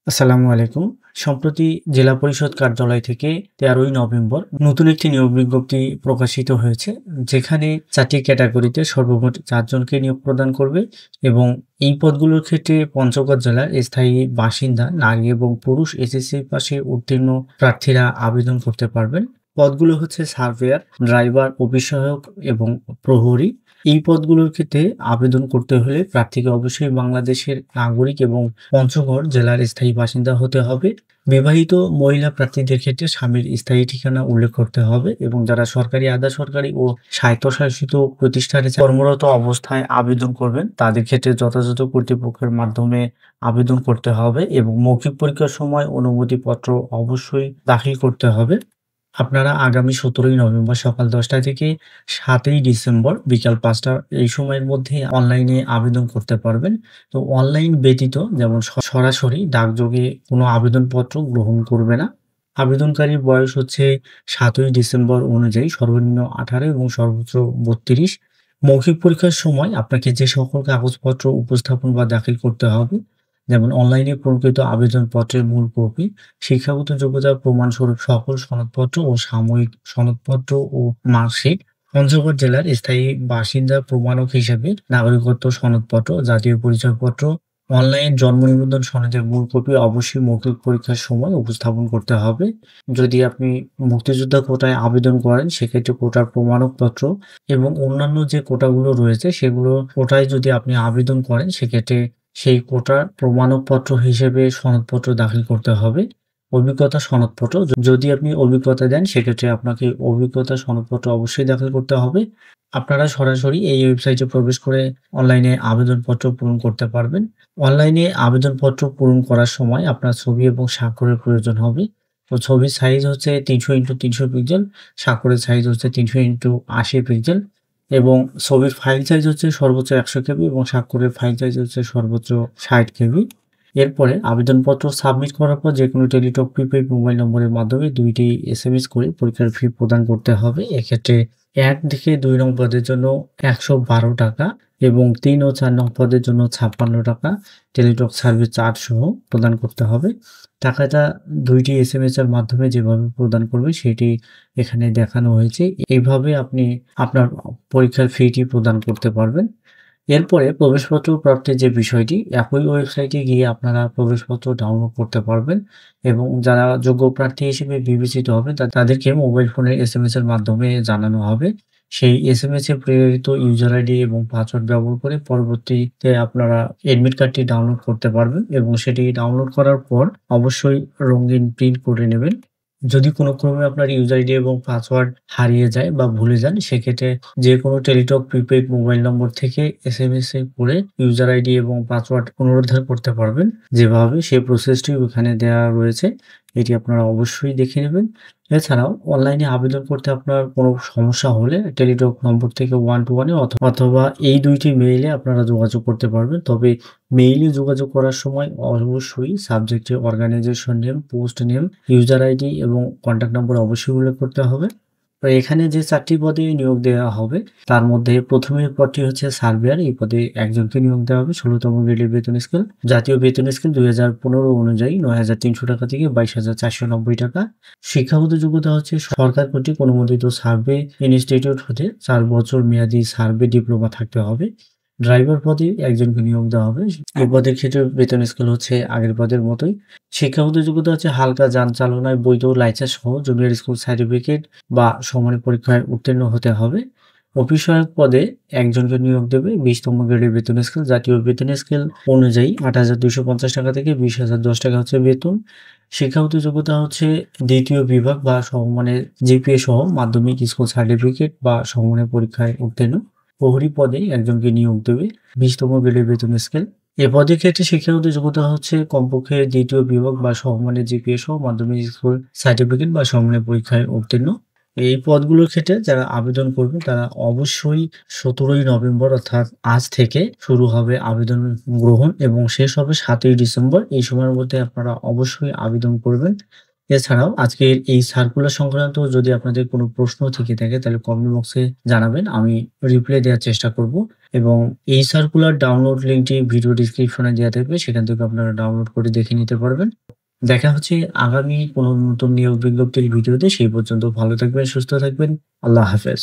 আসসালামু আলাইকুম। সম্প্রতি জেলা পরিষদ কার্যালয় থেকে ১৩ই নভেম্বর নতুন একটি নিয়োগ বিজ্ঞপ্তি প্রকাশিত হয়েছে। যেখানে ৪ টি ক্যাটাগরিতে সর্বমোট ৪ জনকে নিয়োগ প্রদান করবে এবং এই পদগুলোর ক্ষেত্রে পঞ্চগড় জেলার স্থায়ী বাসিন্দা নারী এবং পুরুষ এসএসসি পাশে উত্তীর্ণ প্রার্থীরা আবেদন করতে পারবেন। পদগুলো হচ্ছে সার্ভেয়ার, ড্রাইভার, অফিস সহায়ক এবং প্রহরী। এই পদগুলোর ক্ষেত্রে আবেদন করতে হলে প্রার্থীকে অবশ্যই বাংলাদেশের নাগরিক এবং পঞ্চগড় জেলার স্থায়ী বাসিন্দা হতে হবে। বিবাহিত মহিলা প্রার্থীদের ক্ষেত্রে স্বামীর স্থায়ী ঠিকানা উল্লেখ করতে হবে এবং যারা সরকারি, আধা সরকারি ও স্বায়ত্তশাসিত প্রতিষ্ঠানে কর্মরত অবস্থায় আবেদন করবেন তাদের ক্ষেত্রে যথাযথ কর্তৃপক্ষের মাধ্যমে আবেদন করতে হবে এবং মৌখিক পরীক্ষার সময় অনুমতিপত্র অবশ্যই দাখিল করতে হবে। আপনারা আগামী ১৭ই নভেম্বর সকাল ১০টা থেকে ৭ই ডিসেম্বর বিকাল ৫টা এই সময়ের মধ্যে অনলাইনে আবেদন করতে পারবেন। তো অনলাইন ব্যতীত যেমন সরাসরি ডাকযোগে কোনো আবেদনপত্র গ্রহণ করবে না। আবেদনকারীর বয়স হচ্ছে ৭ই ডিসেম্বর অনুযায়ী সর্বনিম্ন ১৮ এবং সর্বোচ্চ ৩২। মৌখিক পরীক্ষার সময় আপনাকে যে সকল কাগজপত্র উপস্থাপন বা দাখিল করতে হবে, যেমন অনলাইনে প্রকৃত আবেদনপত্রের মূল কপি, শিক্ষাগত যোগ্যতার প্রমাণস্বরূপ সকল সনদপত্র ও সাময়িক সনদপত্র ও মার্কশিট, পঞ্চগড় জেলার স্থায়ী বাসিন্দা প্রমাণক হিসেবে নাগরিকত্ব সনদপত্র, জাতীয় পরিচয়পত্র, অনলাইন জন্ম নিবন্ধন সনদের মূল কপি অবশ্যই মৌখিক পরীক্ষার সময় উপস্থাপন করতে হবে। যদি আপনি মুক্তিযোদ্ধা কোটায় আবেদন করেন সেক্ষেত্রে কোটার প্রমাণপত্র এবং অন্যান্য যে কোটাগুলো রয়েছে সেগুলো কোটায় যদি আপনি আবেদন করেন সেক্ষেত্রে সেই কোটার প্রমাণপত্র হিসেবে সনদপত্র দাখিল করতে হবে। অভিজ্ঞতা সনদপত্র যদি আপনি অভিজ্ঞতা দেন সেক্ষেত্রে আপনাকে অভিজ্ঞতা সনদপত্র অবশ্যই দাখিল করতে হবে। আপনারা সরাসরি এই ওয়েবসাইটে প্রবেশ করে অনলাইনে আবেদনপত্র পূরণ করতে পারবেন। অনলাইনে আবেদনপত্র পূরণ করার সময় আপনার ছবি এবং স্বাক্ষরের প্রয়োজন হবে। তো ছবির সাইজ হচ্ছে ৩০০x৩০০ পিক্সেল, স্বাক্ষরের সাইজ হচ্ছে ৩০০x৮০ পিক্সেল এবং ছবির ফাইল সাইজ হচ্ছে সর্বোচ্চ ১০০ কেবি এবং স্বাক্ষরের ফাইল সাইজ হচ্ছে সর্বোচ্চ ৬০ কেবি। এরপরে আবেদনপত্র সাবমিট করার পর যেকোনো টেলিটক প্রিপেইড মোবাইল নম্বরের মাধ্যমে ২ টি এসএমএস করে পরীক্ষার ফি প্রদান করতে হবে। এক্ষেত্রে ১ থেকে ২ নং পদের জন্য ৳১১২ এবং ৩ ও ৪ নং পদের জন্য ৳৫৬ টেলিটক সার্ভিস চার্জ সহ প্রদান করতে হবে। টাকাটা ২ টি এসএমএস এর মাধ্যমে যেভাবে প্রদান করবে সেটি এখানে দেখানো হয়েছে। এইভাবে আপনি আপনার পরীক্ষার ফিটি প্রদান করতে পারবেন। এরপরে প্রবেশপত্র প্রাপ্তির যে বিষয়টি, একই ওয়েবসাইটে গিয়ে আপনারা প্রবেশপত্র ডাউনলোড করতে পারবেন এবং যারা যোগ্য প্রার্থী হিসেবে বিবেচিত হবে তাদেরকে মোবাইল ফোনের এসএমএস এর মাধ্যমে জানানো হবে। সেই এসএমএস এ প্রেরিত ইউজার আইডি এবং পাসওয়ার্ড ব্যবহার করে পরবর্তীতে আপনারা এডমিট কার্ডটি ডাউনলোড করতে পারবেন এবং সেটি ডাউনলোড করার পর অবশ্যই রঙিন প্রিন্ট করে নেবেন। যদি কোনো ক্রমে আপনার ইউজার আইডি এবং পাসওয়ার্ড হারিয়ে যায় বা ভুলে যান সেক্ষেত্রে যেকোনো টেলিটক প্রিপেইড মোবাইল নম্বর থেকে এসএমএস এ করে ইউজার আইডি এবং পাসওয়ার্ড পুনরুদ্ধার করতে পারবেন। যেভাবে সেই প্রসেসটি ওখানে দেয়া রয়েছে এটি আপনারা অবশ্যই দেখে নেবেন। এছাড়াও অনলাইনে আবেদন করতে আপনার কোনো সমস্যা হলে টেলিটক নম্বর থেকে 121 এ অথবা এই ২ টি মেইলে আপনারা যোগাযোগ করতে পারবেন। তবে মেইলে যোগাযোগ করার সময় অবশ্যই সাবজেক্টে organisation name, post name, user ID এবং কন্ট্যাক্ট নম্বর অবশ্যই উল্লেখ করতে হবে। তো এখানে যে ৪ টি পদে নিয়োগ দেওয়া হবে তার মধ্যে ১ম এর পদটি হচ্ছে সার্ভেয়ার। এই পদে একজনকে নিয়োগ দেওয়া হবে ১৬তম গ্রেডের বেতন স্কেল। জাতীয় বেতন স্কেল ২০১৫ অনুযায়ী ৳৯,৩০০ থেকে ৳২২,৪৯০ শিক্ষাগত যোগ্যতা হচ্ছে সরকার কর্তৃক অনুমোদিত সার্ভে ইনস্টিটিউট হতে ৪ বছর মেয়াদী সার্ভে ডিপ্লোমা থাকতে হবে। ড্রাইভার পদে একজনকে নিয়োগ দেওয়া হবে। এই পদের ক্ষেত্রে বেতন স্কেল হচ্ছে আগের পদের মতোই। শিক্ষাগত যোগ্যতা হচ্ছে হালকা যান চালনায় বৈধ লাইসেন্স সহ জুনিয়র স্কুল সার্টিফিকেট বা সমানের পরীক্ষায় উত্তীর্ণ হতে হবে। অফিস সহায়ক পদে একজনকে নিয়োগ দেবে ২০তম গ্রেডের বেতন স্কেল। জাতীয় বেতন স্কেল অনুযায়ী ৳৮,২৫০ থেকে ৳২০,০১০ হচ্ছে বেতন। শিক্ষাগত যোগ্যতা হচ্ছে ২য় বিভাগ বা সমমানের জিপিএ সহ মাধ্যমিক স্কুল সার্টিফিকেট বা সমমানের পরীক্ষায় উত্তীর্ণ। প্রহরী পদে একজনকে নিয়োগ দেবে ২০তম গ্রেডের বেতন স্কেল। এ পদের ক্ষেত্রে শিক্ষাগত যোগ্যতা হচ্ছে কমপক্ষে ২য় বিভাগ বা সমমানের জিপিএ সহ মাধ্যমিক স্কুল সার্টিফিকেট বা সমমানের পরীক্ষায় উত্তীর্ণ। এই পদগুলোর ক্ষেত্রে যারা আবেদন করবে তারা অবশ্যই ১৭ই নভেম্বর অর্থাৎ আজ থেকে শুরু হবে আবেদন গ্রহণ এবং শেষ হবে ৭ই ডিসেম্বর। এই সময়ের মধ্যে আপনারা অবশ্যই আবেদন করবেন এছাড়াও আজকের এই সার্কুলার সংক্রান্ত যদি আপনাদের কোনো প্রশ্ন থেকে থাকে তাহলে কমেন্ট বক্সে জানাবেন। আমি রিপ্লাই দেওয়ার চেষ্টা করব এবং এই সার্কুলার ডাউনলোড লিঙ্কটি ভিডিও ডেসক্রিপশনে দেওয়া থাকবে। সেখান থেকে আপনারা ডাউনলোড করে দেখে নিতে পারবেন। দেখা হচ্ছে আগামী কোনো নতুন নিয়োগ বিজ্ঞপ্তির ভিডিওতে। সেই পর্যন্ত ভালো থাকবেন, সুস্থ থাকবেন। আল্লাহ হাফেজ।